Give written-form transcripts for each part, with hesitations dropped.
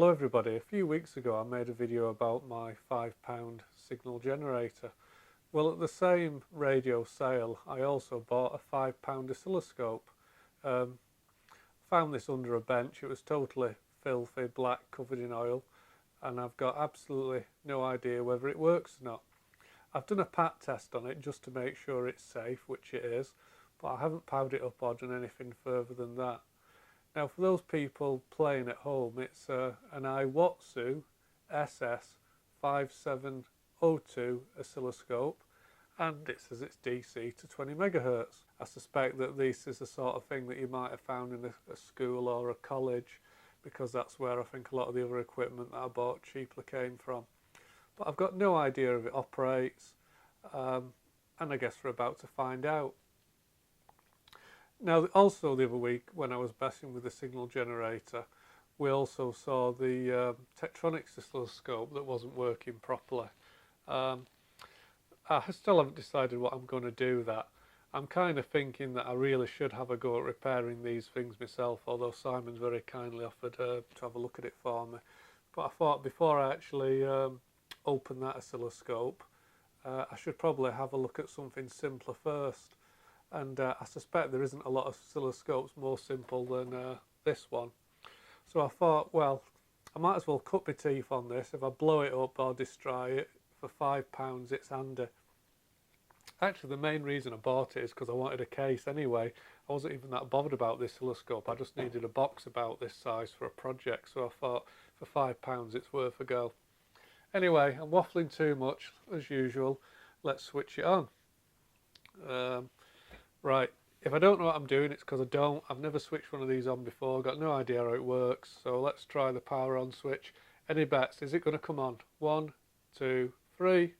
Hello everybody, a few weeks ago I made a video about my £5 signal generator. Well, at the same radio sale I also bought a £5 oscilloscope. Found this under a bench. It was totally filthy, black, covered in oil, and I've got absolutely no idea whether it works or not. I've done a pat test on it just to make sure it's safe, which it is, but I haven't powered it up or done anything further than that. Now, for those people playing at home, it's an Iwatsu SS-7502 oscilloscope, and it says it's DC to 20 megahertz. I suspect that this is the sort of thing that you might have found in a school or a college, because that's where I think a lot of the other equipment that I bought cheaply came from. But I've got no idea if it operates, and I guess we're about to find out. Now, also the other week when I was messing with the signal generator, we also saw the Tektronix oscilloscope that wasn't working properly. I still haven't decided what I'm going to do with that. I'm kind of thinking that I really should have a go at repairing these things myself, although Simon's very kindly offered to have a look at it for me. But I thought before I actually open that oscilloscope, I should probably have a look at something simpler first. And I suspect there isn't a lot of oscilloscopes more simple than this one. So I thought, well, I might as well cut my teeth on this. If I blow it up or destroy it for £5, it's handy. Actually, the main reason I bought it is because I wanted a case anyway. I wasn't even that bothered about this oscilloscope. I just needed a box about this size for a project. So I thought, for £5, it's worth a go. Anyway, I'm waffling too much, as usual. Let's switch it on. Right, if I don't know what I'm doing, it's because I don't. I've never switched one of these on before, got no idea how it works. So let's try the power on switch. Any bets? Is it going to come on? 1, 2, 3.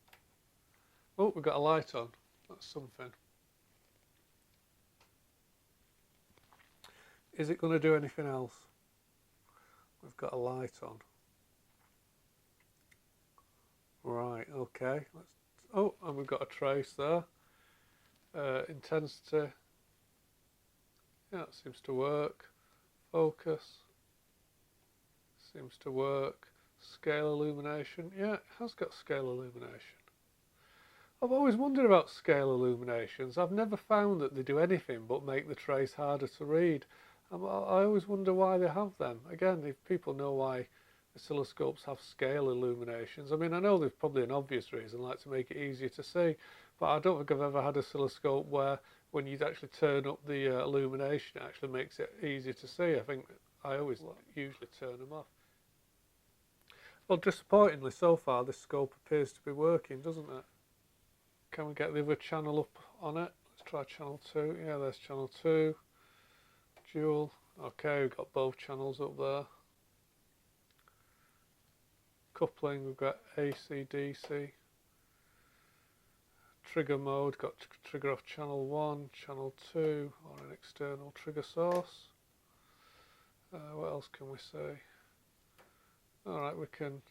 Oh, we've got a light on. That's something. Is it going to do anything else? We've got a light on. Right, okay. Oh, and we've got a trace there. Intensity, yeah, that seems to work. Focus, seems to work. Scale illumination, yeah, it has got scale illumination. I've always wondered about scale illuminations. I've never found that they do anything but make the trace harder to read. I always wonder why they have them. Again, if people know why oscilloscopes have scale illuminations, I mean, I know there's probably an obvious reason, like to make it easier to see, but I don't think I've ever had an oscilloscope where when you actually turn up the illumination, it actually makes it easier to see. I think I always usually turn them off. Well, disappointingly, so far this scope appears to be working, doesn't it? Can we get the other channel up on it? Let's try channel 2. Yeah, there's channel 2. Dual. Okay, we've got both channels up there. Coupling, we've got AC, DC. Trigger mode, got trigger off channel 1, channel 2, or an external trigger source. What else can we say? Alright, we can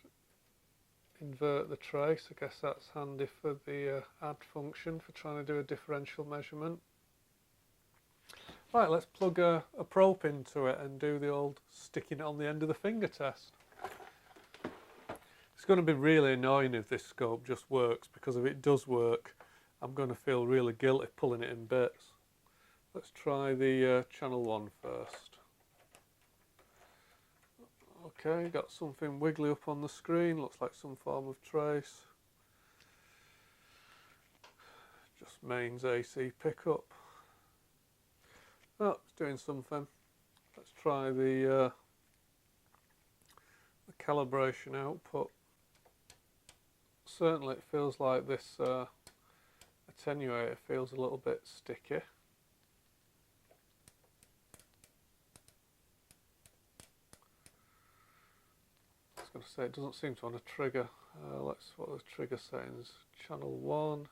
invert the trace. I guess that's handy for the add function for trying to do a differential measurement. Right, let's plug a probe into it and do the old sticking it on the end of the finger test. It's going to be really annoying if this scope just works, because if it does work, I'm going to feel really guilty pulling it in bits. Let's try the channel 1 first. Okay, got something wiggly up on the screen, looks like some form of trace. Just mains AC pickup. Oh, it's doing something. Let's try the calibration output. Certainly it feels like this attenuator feels a little bit sticky. I was going to say it doesn't seem to want to trigger. Let's what are the trigger settings? Channel 1.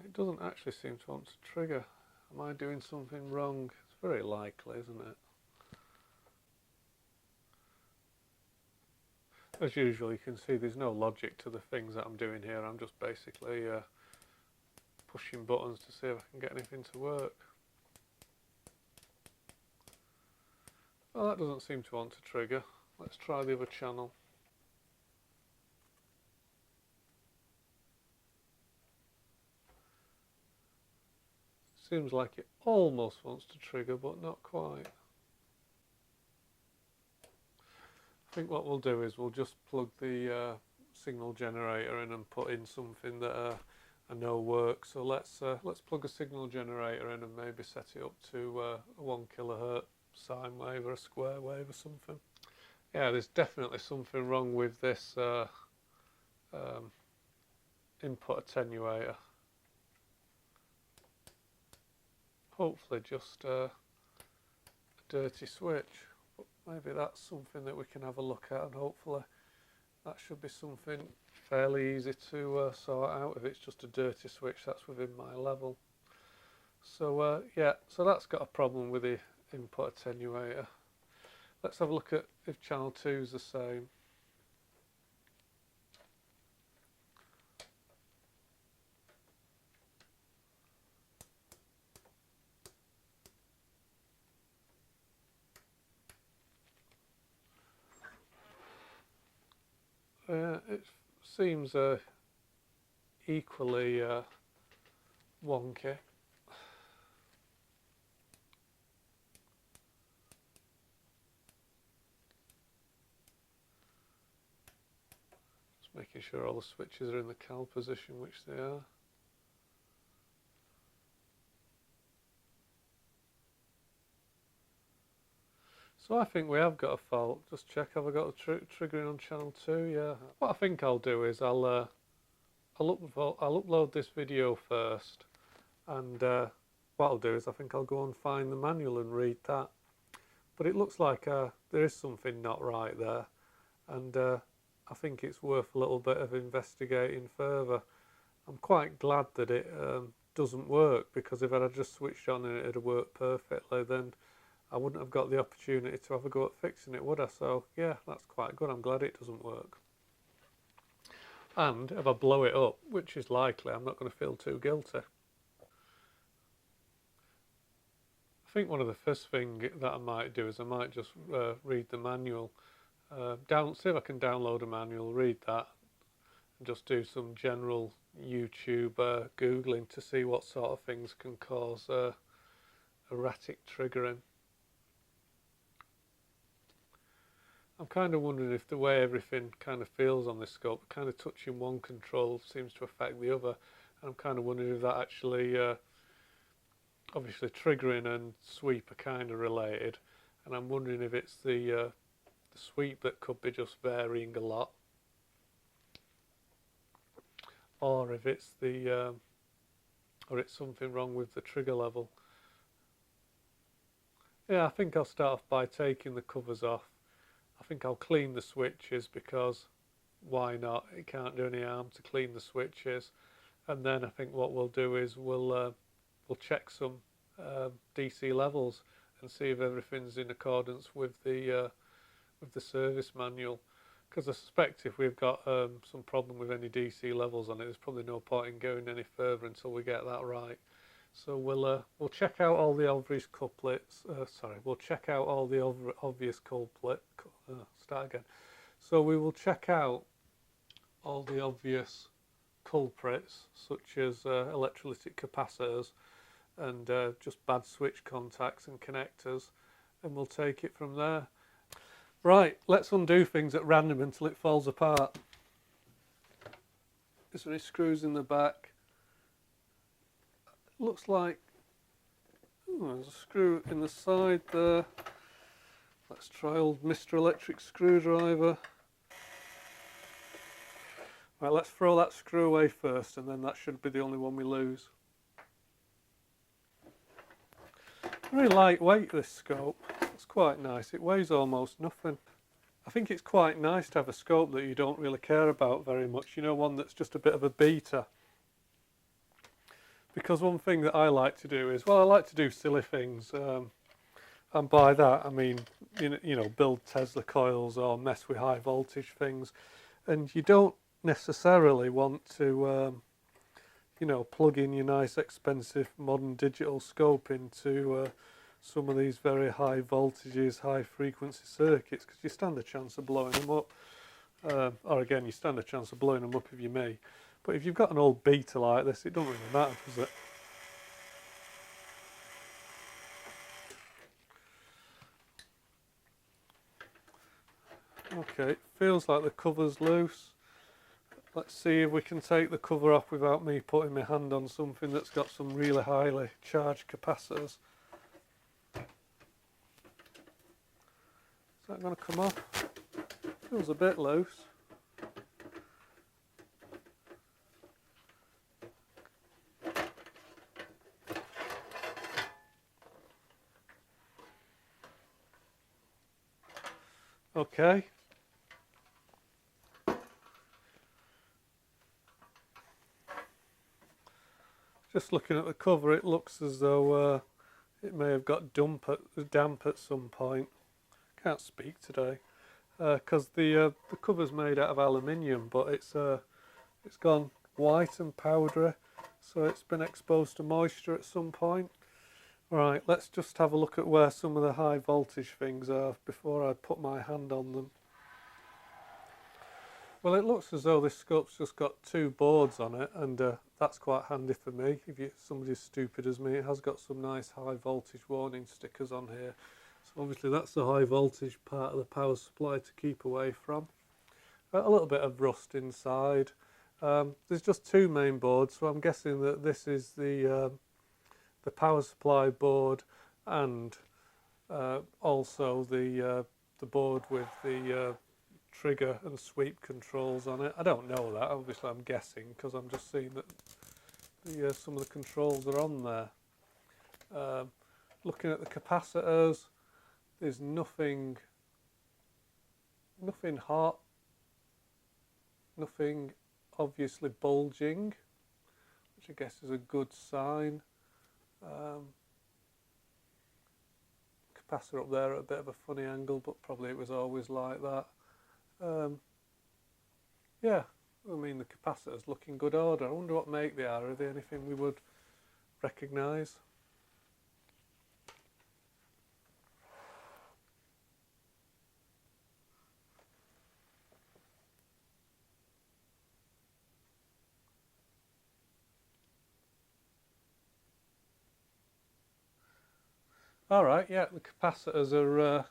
It doesn't actually seem to want to trigger. Am I doing something wrong? It's very likely, isn't it? As usual, you can see there's no logic to the things that I'm doing here. I'm just basically pushing buttons to see if I can get anything to work. Well, that doesn't seem to want to trigger. Let's try the other channel. Seems like it almost wants to trigger, but not quite. I think what we'll do is we'll just plug the signal generator in and put in something that I know works. So let's plug a signal generator in and maybe set it up to a 1 kilohertz sine wave or a square wave or something. Yeah, there's definitely something wrong with this input attenuator. Hopefully just a dirty switch, but maybe that's something that we can have a look at, and hopefully that should be something fairly easy to sort out. If it's just a dirty switch, that's within my level. So yeah, so that's got a problem with the input attenuator. Let's have a look at if channel 2 is the same. It seems equally wonky. Just making sure all the switches are in the cal position, which they are. So I think we have got a fault. Just check, have I got a triggering on channel 2? Yeah. What I think I'll do is I'll upload this video first, and what I'll do is I think I'll go and find the manual and read that. But it looks like there is something not right there, and I think it's worth a little bit of investigating further. I'm quite glad that it doesn't work, because if I had just switched on and it had worked perfectly, then I wouldn't have got the opportunity to have a go at fixing it, would I? So yeah, that's quite good. I'm glad it doesn't work. And if I blow it up, which is likely, I'm not going to feel too guilty. I think one of the first things that I might do is I might just read the manual. See if I can download a manual, read that, and just do some general YouTube Googling to see what sort of things can cause erratic triggering. I'm kind of wondering if the way everything kind of feels on this scope, kind of touching one control seems to affect the other. And I'm kind of wondering if that actually, obviously triggering and sweep are kind of related. And I'm wondering if it's the sweep that could be just varying a lot, or if it's or it's something wrong with the trigger level. Yeah, I think I'll start off by taking the covers off. I think I'll clean the switches, because why not? It can't do any harm to clean the switches. And then I think what we'll do is we'll check some DC levels and see if everything's in accordance with the service manual. Because I suspect if we've got some problem with any DC levels on it, there's probably no point in going any further until we get that right. So we'll check out all the obvious couplets. We'll check out all the obvious culprit. Start again. So we will check out all the obvious culprits, such as electrolytic capacitors and just bad switch contacts and connectors, and we'll take it from there. Right, let's undo things at random until it falls apart. Is there any screws in the back? Looks like there's a screw in the side there. Let's try old Mr. Electric screwdriver. Right, let's throw that screw away first, and then that should be the only one we lose. Very lightweight, this scope. It's quite nice. It weighs almost nothing. I think it's quite nice to have a scope that you don't really care about very much. You know, one that's just a bit of a beater. Because one thing that I like to do is, well, I like to do silly things. And by that I mean, you know, build Tesla coils or mess with high voltage things. And you don't necessarily want to, you know, plug in your nice expensive modern digital scope into some of these very high voltages, high frequency circuits, because you stand a chance of blowing them up. Or again, you stand a chance of blowing them up if you may. But if you've got an old beta like this, it don't really matter, does it? Okay, feels like the cover's loose. Let's see if we can take the cover off without me putting my hand on something that's got some really highly charged capacitors. Is that going to come off? Feels a bit loose. Okay. Just looking at the cover, it looks as though it may have got damp at some point. Can't speak today because the cover's made out of aluminium, but it's gone white and powdery, so it's been exposed to moisture at some point. Right, let's just have a look at where some of the high voltage things are before I put my hand on them. Well, it looks as though this scope's just got two boards on it, and that's quite handy for me. If somebody's stupid as me, it has got some nice high voltage warning stickers on here. So obviously that's the high voltage part of the power supply to keep away from. A little bit of rust inside. There's just two main boards, so I'm guessing that this is the power supply board and also the board with the trigger and sweep controls on it. I don't know that, obviously I'm guessing because I'm just seeing that some of the controls are on there. Looking at the capacitors, there's nothing hot, nothing obviously bulging, which I guess is a good sign. Capacitor up there at a bit of a funny angle, but probably it was always like that. Yeah, I mean the capacitors look in good order. I wonder what make they are. Are they anything we would recognise? Alright, yeah, the capacitors are,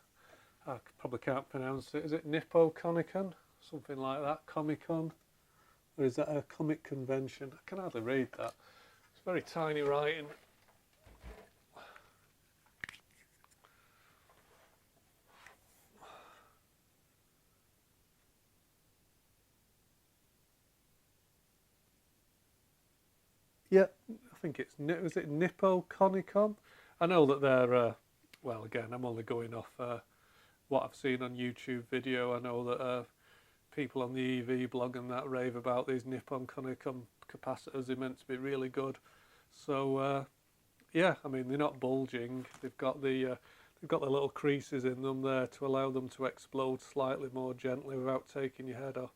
I probably can't pronounce it. Is it Nippo-Conicon? Something like that, Comicon? Or is that a comic convention? I can hardly read that. It's very tiny writing. Yeah, I think it's, is it Nippo-Conicon? I know that they're, well again, I'm only going off what I've seen on YouTube video. I know that people on the EV blog and that rave about these Nippon-Conicon capacitors. They're meant to be really good. So yeah, I mean they're not bulging. They've got the little creases in them there to allow them to explode slightly more gently without taking your head off.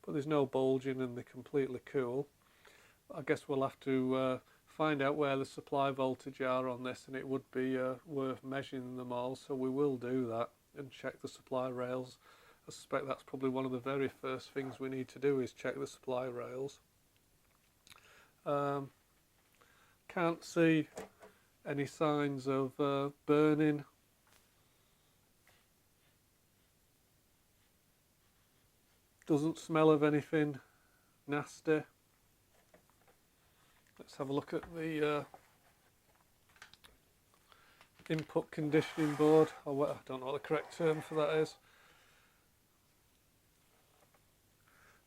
But there's no bulging and they're completely cool. I guess we'll have to find out where the supply voltage are on this, and it would be worth measuring them all, so we will do that and check the supply rails. I suspect that's probably one of the very first things we need to do is check the supply rails. Can't see any signs of burning. Doesn't smell of anything nasty. Let's have a look at the input conditioning board. I don't know what the correct term for that is.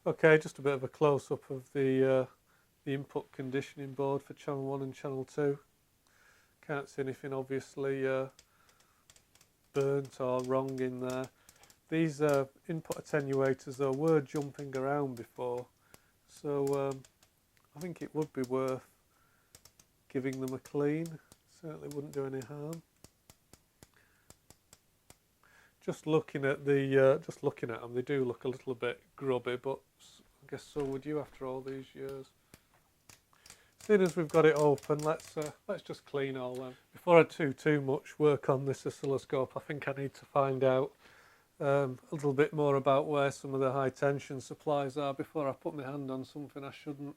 Okay, just a bit of a close-up of the input conditioning board for channel 1 and channel 2. Can't see anything obviously burnt or wrong in there. These input attenuators though were jumping around before, so I think it would be worth giving them a clean. Certainly wouldn't do any harm. just looking at them, they do look a little bit grubby, but I guess so would you after all these years. Seeing as we've got it open, let's just clean all them. Before I do too much work on this oscilloscope, I think I need to find out a little bit more about where some of the high tension supplies are before I put my hand on something I shouldn't.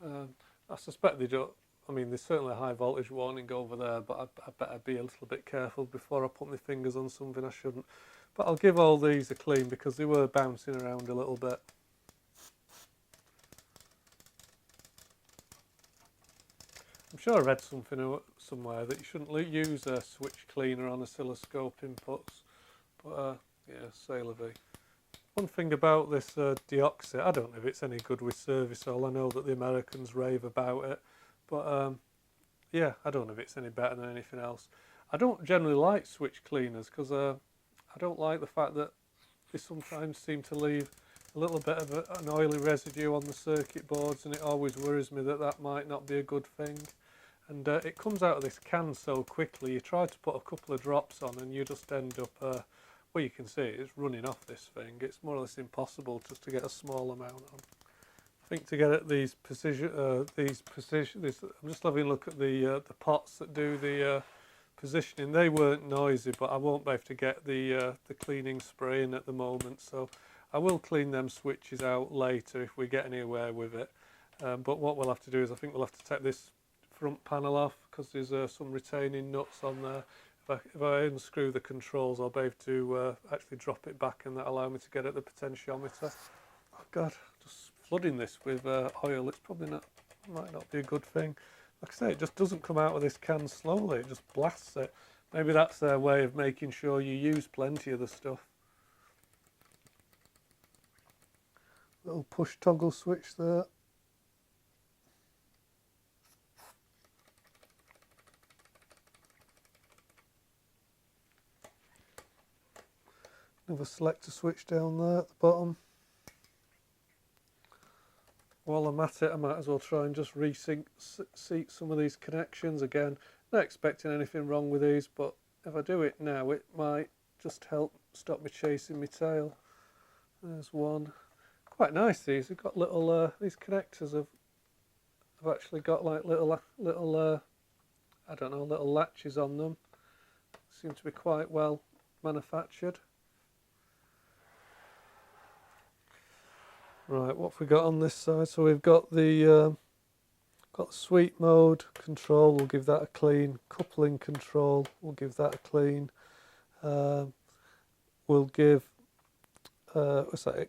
I suspect they don't. I mean, there's certainly a high voltage warning over there, but I better be a little bit careful before I put my fingers on something I shouldn't. But I'll give all these a clean because they were bouncing around a little bit. I'm sure I read something somewhere that you shouldn't use a switch cleaner on oscilloscope inputs, but yeah, c'est la vie. One thing about this deoxit, I don't know if it's any good with Servicol. I know that the Americans rave about it, but yeah, I don't know if it's any better than anything else. I don't generally like switch cleaners because I don't like the fact that they sometimes seem to leave a little bit of an oily residue on the circuit boards, and it always worries me that that might not be a good thing. And it comes out of this can so quickly. You try to put a couple of drops on and you just end up, well, you can see it's running off this thing. It's more or less impossible just to get a small amount on. I think to get at these precision, I'm just having a look at the pots that do the positioning. They weren't noisy, but I won't be able to get the cleaning spray in at the moment, so I will clean them switches out later if we get anywhere with it. But what we'll have to do is I think we'll have to take this front panel off because there's some retaining nuts on there. If I unscrew the controls, I'll be able to actually drop it back, and that'll allow me to get at the potentiometer. Oh God, just flooding this with oil, it's probably not, might not be a good thing. Like I say, it just doesn't come out of this can slowly, it just blasts it. Maybe that's their way of making sure you use plenty of the stuff. Little push toggle switch there. Another selector switch down there at the bottom. While I'm at it, I might as well try and just seat some of these connections. Again, not expecting anything wrong with these, but if I do it now, it might just help stop me chasing my tail. There's one. Quite nice, these. They've got little, these connectors have actually got like little I don't know, little latches on them. Seem to be quite well manufactured. Right, what have we got on this side? So we've got the sweep mode control, we'll give that a clean. Coupling control, we'll give that a clean. We'll give, what's that?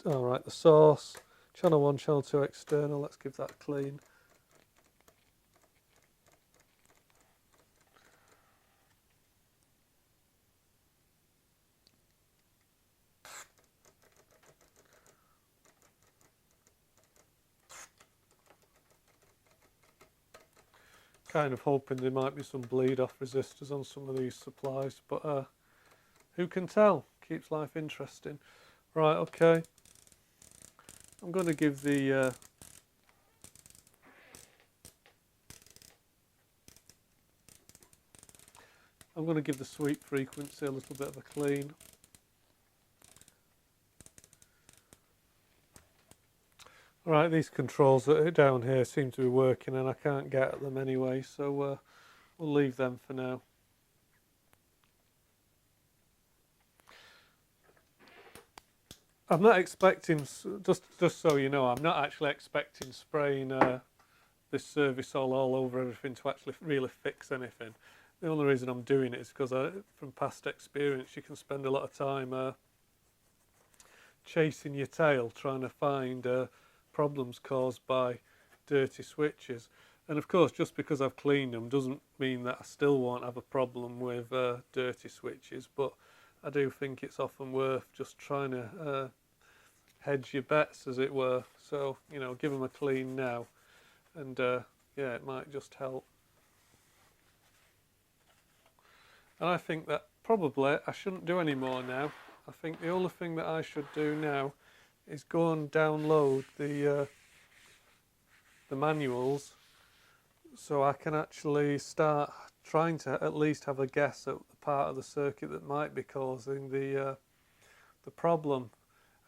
Alright, the source, channel 1, channel 2 external, let's give that a clean. Kind of hoping there might be some bleed off resistors on some of these supplies, but who can tell? Keeps life interesting. Right, okay. I'm going to give the sweep frequency a little bit of a clean. Right, these controls that are down here seem to be working and I can't get at them anyway, so we'll leave them for now. I'm not expecting, just so you know, I'm not actually expecting spraying this Servicol all over everything to actually really fix anything. The only reason I'm doing it is because from past experience you can spend a lot of time chasing your tail trying to find problems caused by dirty switches, and of course just because I've cleaned them doesn't mean that I still won't have a problem with dirty switches, but I do think it's often worth just trying to hedge your bets, as it were. So, you know, give them a clean now, and yeah, it might just help. And I think that probably I shouldn't do any more now. I think the only thing that I should do now is go and download the manuals so I can actually start trying to at least have a guess at the part of the circuit that might be causing the problem.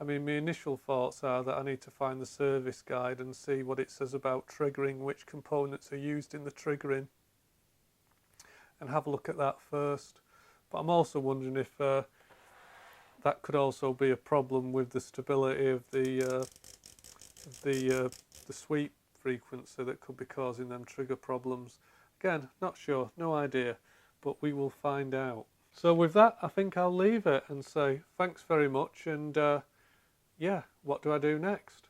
I mean, my initial thoughts are that I need to find the service guide and see what it says about triggering, which components are used in the triggering, and have a look at that first. But I'm also wondering if that could also be a problem with the stability of the sweep frequency that could be causing them trigger problems. Again, not sure, no idea, but we will find out. So with that, I think I'll leave it and say thanks very much, and yeah, what do I do next?